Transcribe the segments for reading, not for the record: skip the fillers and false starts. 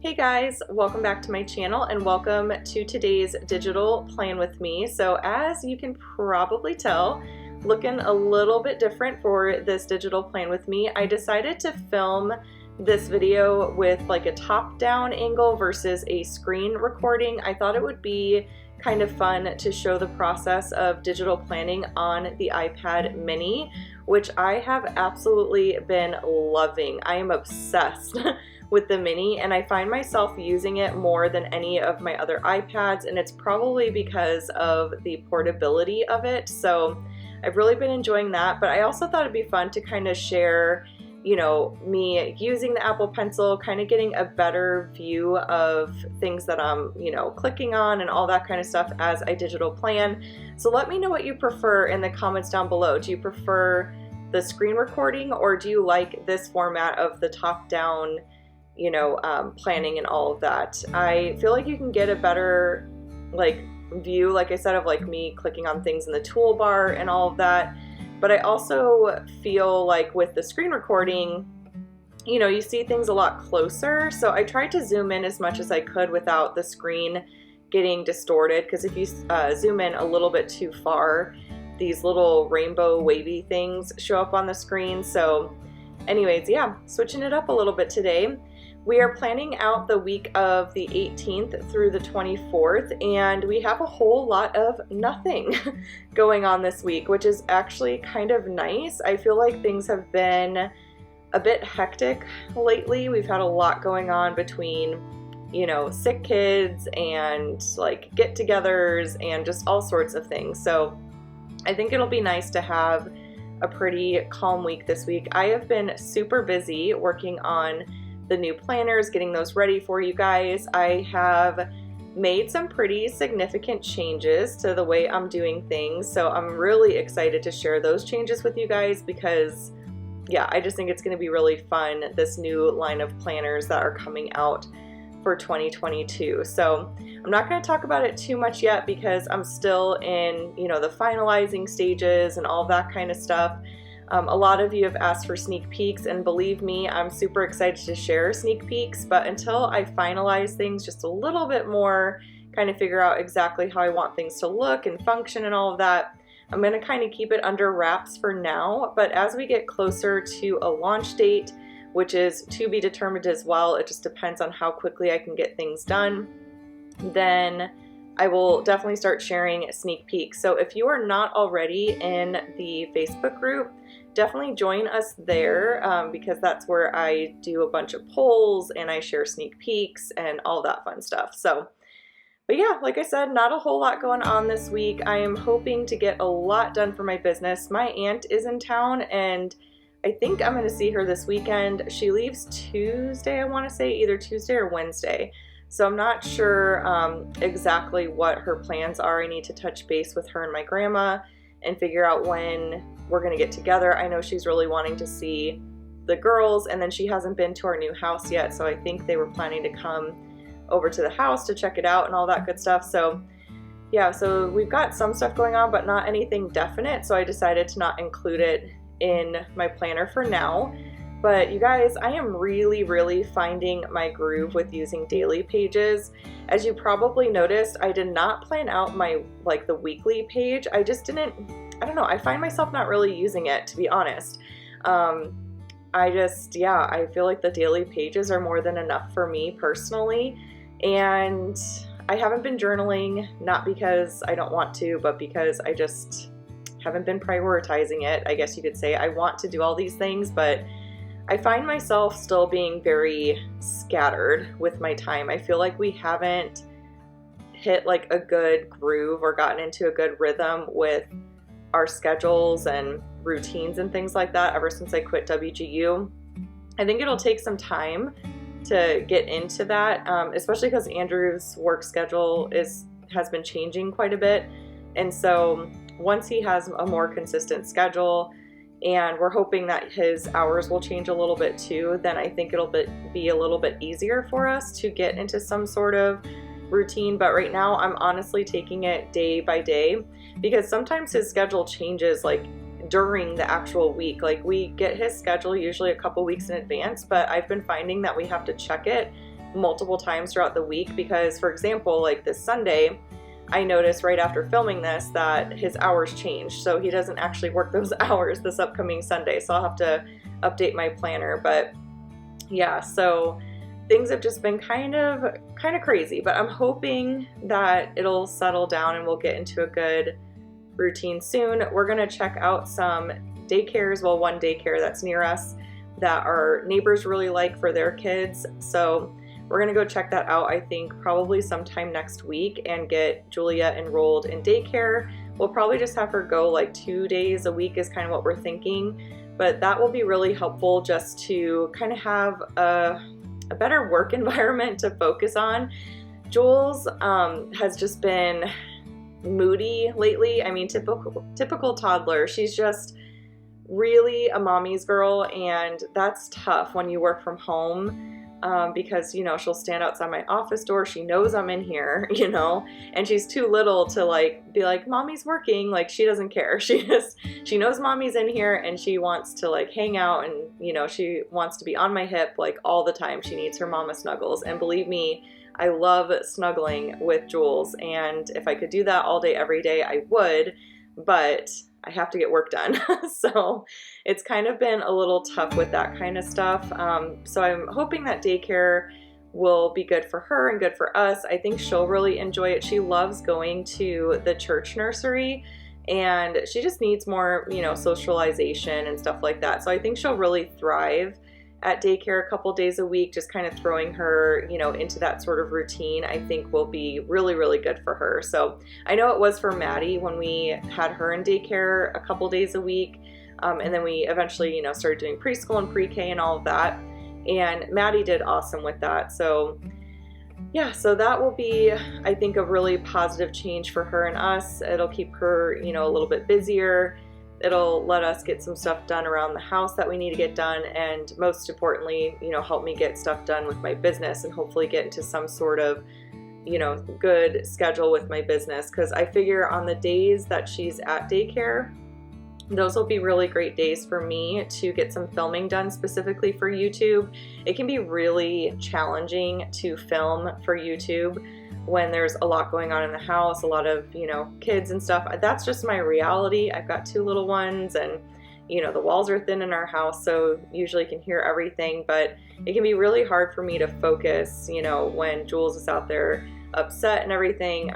Hey guys, welcome back to my channel and welcome to today's digital plan with me. So as you can probably tell, looking a little bit different for this digital plan with me, I decided to film this video with like a top-down angle versus a screen recording. I thought it would be kind of fun to show the process of digital planning on the iPad mini, which I have absolutely been loving. I am obsessed with the mini, and I find myself using it more than any of my other iPads, and it's probably because of the portability of it. So I've really been enjoying that, but I also thought it'd be fun to kind of share, you know, me using the Apple Pencil, kind of getting a better view of things that I'm, you know, clicking on and all that kind of stuff as I digital plan. So let me know what you prefer in the comments down below. Do you prefer the screen recording, or do you like this format of the top-down, you know, planning and all of that? I feel like you can get a better like view, like I said, of like me clicking on things in the toolbar and all of that. But I also feel like with the screen recording, you know, you see things a lot closer. So I tried to zoom in as much as I could without the screen getting distorted, because if you zoom in a little bit too far, these little rainbow wavy things show up on the screen. So anyways, yeah, switching it up a little bit today. We are planning out the week of the 18th through the 24th, and we have a whole lot of nothing going on this week, which is actually kind of nice. I feel like things have been a bit hectic lately. We've had a lot going on between, you know, sick kids and like get-togethers and just all sorts of things. So I think it'll be nice to have a pretty calm week this week. I have been super busy working on the new planners, getting those ready for you guys. I have made some pretty significant changes to the way I'm doing things, so I'm really excited to share those changes with you guys because, yeah, I just think it's going to be really fun, this new line of planners that are coming out for 2022. So I'm not going to talk about it too much yet because I'm still in, you know, the finalizing stages and all that kind of stuff. A lot of you have asked for sneak peeks, and believe me, I'm super excited to share sneak peeks, but until I finalize things just a little bit more, kind of figure out exactly how I want things to look and function and all of that, I'm going to kind of keep it under wraps for now. But as we get closer to a launch date, which is to be determined as well, it just depends on how quickly I can get things done, then I will definitely start sharing sneak peeks. So if you are not already in the Facebook group, definitely join us there because that's where I do a bunch of polls and I share sneak peeks and all that fun stuff. So, but yeah, like I said, not a whole lot going on this week. I am hoping to get a lot done for my business. My aunt is in town and I think I'm going to see her this weekend. She leaves Tuesday, I want to say, either Tuesday or Wednesday. So I'm not sure exactly what her plans are. I need to touch base with her and my grandma and figure out when we're going to get together. I know she's really wanting to see the girls, and then she hasn't been to our new house yet, so I think they were planning to come over to the house to check it out and all that good stuff. So yeah, so we've got some stuff going on, but not anything definite, so I decided to not include it in my planner for now. But you guys, I am really finding my groove with using daily pages. As you probably noticed, I did not plan out my, like, the weekly page. I just didn't, I don't know, I find myself not really using it, to be honest. I feel like the daily pages are more than enough for me personally. And I haven't been journaling, not because I don't want to, but because I just haven't been prioritizing it, I guess you could say. I want to do all these things, but I find myself still being very scattered with my time. I feel like we haven't hit like a good groove or gotten into a good rhythm with our schedules and routines and things like that ever since I quit WGU. I think it'll take some time to get into that, especially because Andrew's work schedule has been changing quite a bit. And so once he has a more consistent schedule, and we're hoping that his hours will change a little bit too, then I think it'll be a little bit easier for us to get into some sort of routine. But right now I'm honestly taking it day by day, because sometimes his schedule changes like during the actual week. Like we get his schedule usually a couple weeks in advance, but I've been finding that we have to check it multiple times throughout the week because, for example, like this Sunday, I noticed right after filming this that his hours changed. So he doesn't actually work those hours this upcoming Sunday. So I'll have to update my planner. But yeah, so things have just been kind of crazy, but I'm hoping that it'll settle down and we'll get into a good routine soon. We're gonna check out some daycares, well, one daycare that's near us that our neighbors really like for their kids. So we're gonna go check that out, I think probably sometime next week, and get Julia enrolled in daycare. We'll probably just have her go like 2 days a week is kind of what we're thinking, but that will be really helpful just to kind of have a better work environment to focus on. Jules has just been moody lately. I mean, typical toddler. She's just really a mommy's girl, and that's tough when you work from home. Because, you know, she'll stand outside my office door. She knows I'm in here, you know, and she's too little to like be like, mommy's working. Like, she doesn't care. She knows mommy's in here and she wants to like hang out, and, you know, she wants to be on my hip like all the time. She needs her mama snuggles. And believe me, I love snuggling with Jules. And if I could do that all day, every day, I would, but I have to get work done. So it's kind of been a little tough with that kind of stuff. So I'm hoping that daycare will be good for her and good for us. I think she'll really enjoy it. She loves going to the church nursery, and she just needs more, you know, socialization and stuff like that. So I think she'll really thrive at daycare a couple days a week. Just kind of throwing her, you know, into that sort of routine, I think will be really, really good for her. So I know it was for Maddie when we had her in daycare a couple days a week. And then we eventually, you know, started doing preschool and pre-K and all of that. And Maddie did awesome with that. So yeah, so that will be, I think, a really positive change for her and us. It'll keep her, you know, a little bit busier. It'll let us get some stuff done around the house that we need to get done, and most importantly, you know, help me get stuff done with my business and hopefully get into some sort of, you know, good schedule with my business. Because I figure on the days that she's at daycare, those will be really great days for me to get some filming done specifically for YouTube. It can be really challenging to film for YouTube when there's a lot going on in the house, a lot of, you know, kids and stuff. That's just my reality. I've got 2 little ones, and, you know, the walls are thin in our house, so usually can hear everything, but it can be really hard for me to focus, you know, when Jules is out there upset and everything.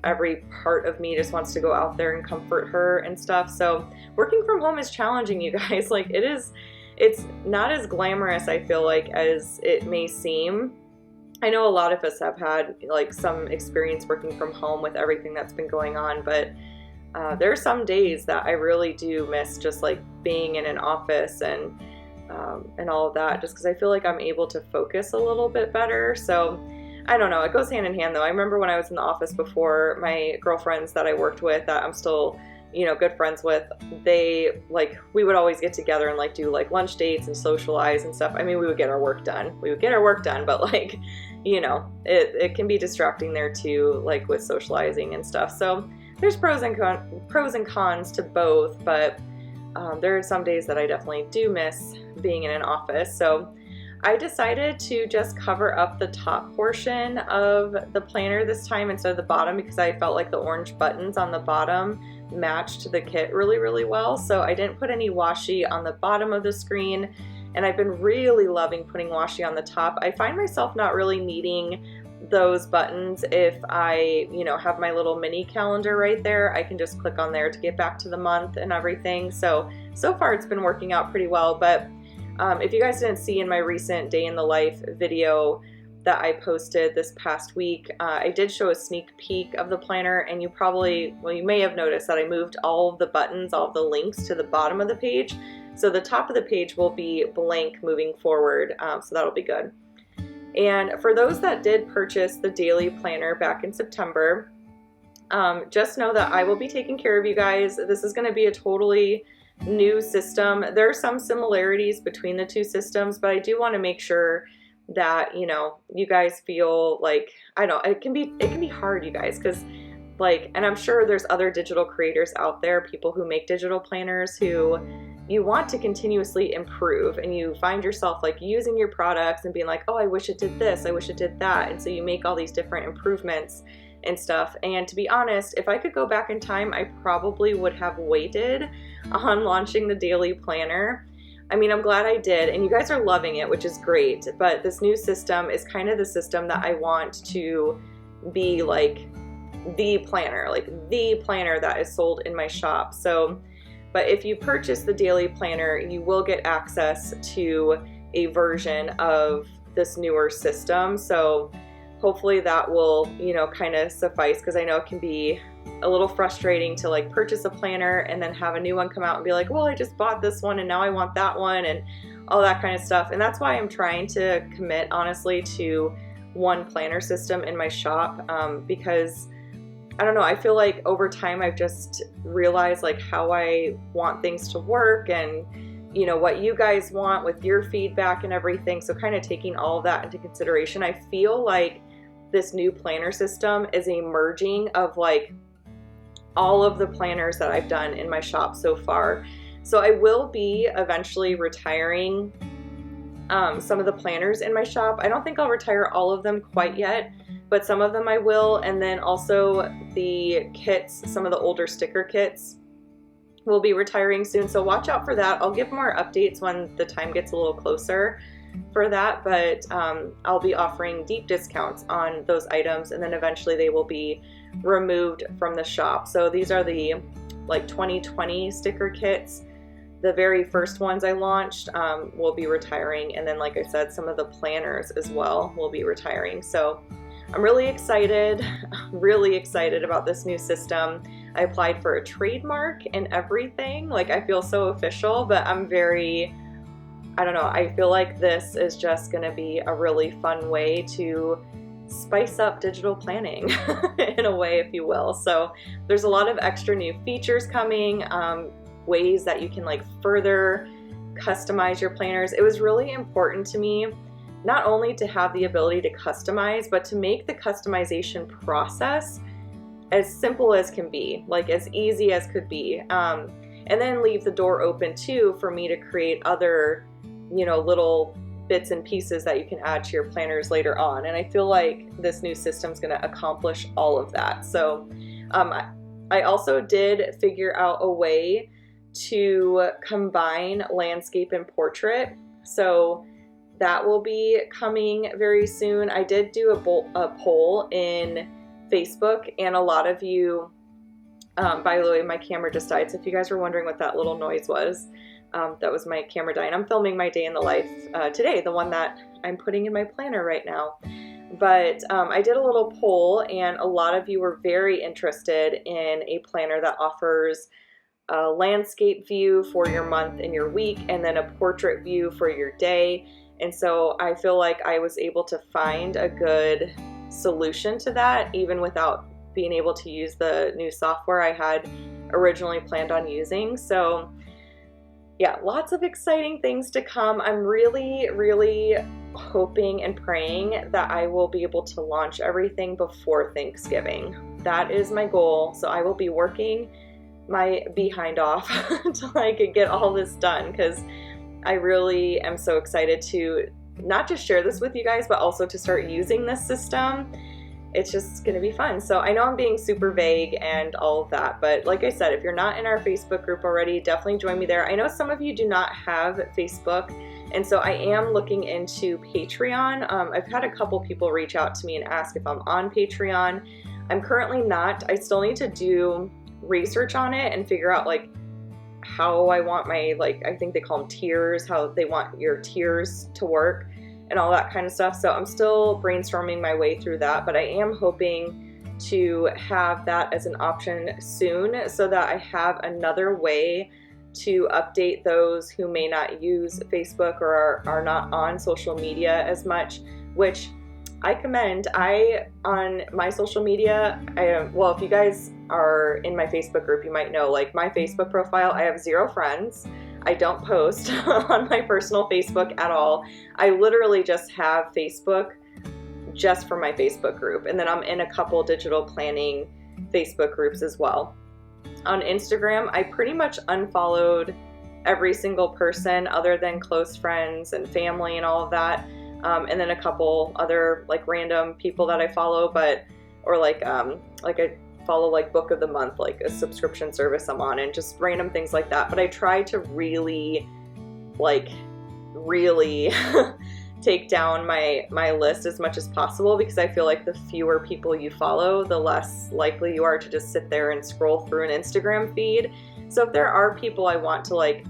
Every part of me just wants to go out there and comfort her and stuff. So working from home is challenging, you guys. Like, it's not as glamorous, I feel like, as it may seem. I know a lot of us have had like some experience working from home with everything that's been going on, but there are some days that I really do miss just like being in an office and all of that, just because I feel like I'm able to focus a little bit better. So I don't know, it goes hand in hand though. I remember when I was in the office before, my girlfriends that I worked with, that I'm still, you know, good friends with, we would always get together and like do like lunch dates and socialize and stuff. I mean, we would get our work done, but like, you know, it can be distracting there too, like with socializing and stuff. So there's pros and cons to both, but there are some days that I definitely do miss being in an office. So I decided to just cover up the top portion of the planner this time instead of the bottom, because I felt like the orange buttons on the bottom matched the kit really, really well. So I didn't put any washi on the bottom of the screen, and I've been really loving putting washi on the top. I find myself not really needing those buttons if I, you know, have my little mini calendar right there. I can just click on there to get back to the month and everything. So far it's been working out pretty well. But if you guys didn't see in my recent day in the life video that I posted this past week, I did show a sneak peek of the planner, and you may have noticed that I moved all of the buttons, all of the links to the bottom of the page. So the top of the page will be blank moving forward, so that'll be good. And for those that did purchase the daily planner back in September, just know that I will be taking care of you guys. This is going to be a totally new system. There are some similarities between the two systems, but I do want to make sure that, you know, you guys feel like, I don't know, it can be hard, you guys, because like, and I'm sure there's other digital creators out there, people who make digital planners who, you want to continuously improve, and you find yourself like using your products and being like, oh, I wish it did this, I wish it did that. And so you make all these different improvements and stuff. And to be honest, if I could go back in time, I probably would have waited on launching the daily planner. I mean, I'm glad I did, and you guys are loving it, which is great. But this new system is kind of the system that I want to be like the planner that is sold in my shop. So, but if you purchase the daily planner, you will get access to a version of this newer system. So hopefully that will, you know, kind of suffice, because I know it can be a little frustrating to like purchase a planner and then have a new one come out and be like, well, I just bought this one and now I want that one and all that kind of stuff. And that's why I'm trying to commit, honestly, to one planner system in my shop, because I don't know, I feel like over time I've just realized like how I want things to work, and you know what you guys want with your feedback and everything. So kind of taking all of that into consideration, I feel like this new planner system is a merging of like all of the planners that I've done in my shop so far. So I will be eventually retiring some of the planners in my shop. I don't think I'll retire all of them quite yet, but some of them I will. And then also the kits, some of the older sticker kits will be retiring soon. So watch out for that. I'll give more updates when the time gets a little closer for that, but I'll be offering deep discounts on those items, and then eventually they will be removed from the shop. So these are the like 2020 sticker kits. The very first ones I launched will be retiring, and then like I said, some of the planners as well will be retiring. So I'm really excited about this new system. I applied for a trademark and everything. Like, I feel so official, but I'm very, I don't know, I feel like this is just gonna be a really fun way to spice up digital planning in a way, if you will. So there's a lot of extra new features coming, ways that you can like further customize your planners. It was really important to me not only to have the ability to customize, but to make the customization process as simple as can be, like as easy as could be. And then leave the door open too for me to create other, you know, little bits and pieces that you can add to your planners later on. And I feel like this new system is going to accomplish all of that. So I also did figure out a way to combine landscape and portrait. So that will be coming very soon. I did do a poll in Facebook, and a lot of you, by the way, my camera just died. So if you guys were wondering what that little noise was, that was my camera dying. I'm filming my day in the life today, the one that I'm putting in my planner right now. But I did a little poll, and a lot of you were very interested in a planner that offers a landscape view for your month and your week, and then a portrait view for your day. And so I feel like I was able to find a good solution to that, even without being able to use the new software I had originally planned on using. So yeah, lots of exciting things to come. I'm really, really hoping and praying that I will be able to launch everything before Thanksgiving. That is my goal. So I will be working my behind off to like get all this done, because I really am so excited to not just share this with you guys, but also to start using this system. It's just going to be fun. So I know I'm being super vague and all of that, but like I said, if you're not in our Facebook group already, definitely join me there. I know some of you do not have Facebook, and so I am looking into Patreon. I've had a couple people reach out to me and ask if I'm on Patreon. I'm currently not. I still need to do research on it and figure out like how I want my, like, I think they call them tiers, how they want your tiers to work and all that kind of stuff. So I'm still brainstorming my way through that, but I am hoping to have that as an option soon, so that I have another way to update those who may not use Facebook or are not on social media as much, which I commend. On my social media, well, if you guys are in my Facebook group, you might know, like, my Facebook profile, I have 0 friends. I don't post on my personal Facebook at all. I literally just have Facebook just for my Facebook group. And then I'm in a couple digital planning Facebook groups as well. On Instagram, I pretty much unfollowed every single person other than close friends and family and all of that. And then a couple other like random people that I follow, or like I follow like book of the month, like a subscription service I'm on, and just random things like that. But I try to really take down my list as much as possible, because I feel like the fewer people you follow, the less likely you are to just sit there and scroll through an Instagram feed. So if there are people I want to like,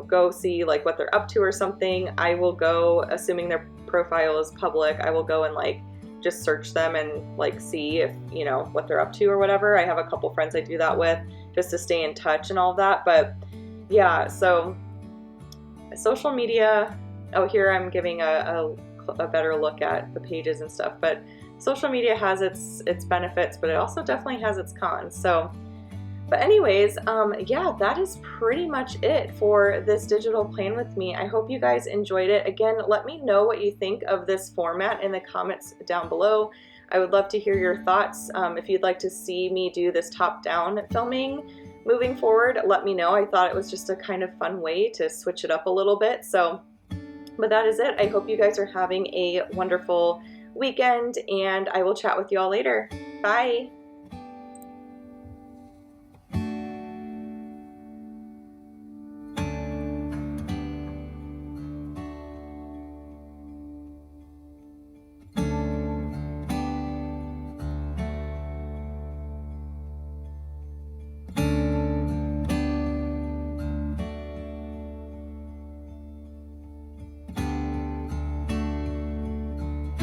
go see like what they're up to or something, I will go, assuming their profile is public, I will go and like just search them and like see if, what they're up to or whatever. I have a couple friends I do that with just to stay in touch and all of that. But yeah, so social media, here I'm giving a better look at the pages and stuff, but social media has its benefits, but it also definitely has its cons. So, but anyways, yeah, that is pretty much it for this digital plan with me. I hope you guys enjoyed it. Again, let me know what you think of this format in the comments down below. I would love to hear your thoughts. If you'd like to see me do this top-down filming moving forward, let me know. I thought it was just a kind of fun way to switch it up a little bit. So, but that is it. I hope you guys are having a wonderful weekend, and I will chat with you all later. Bye.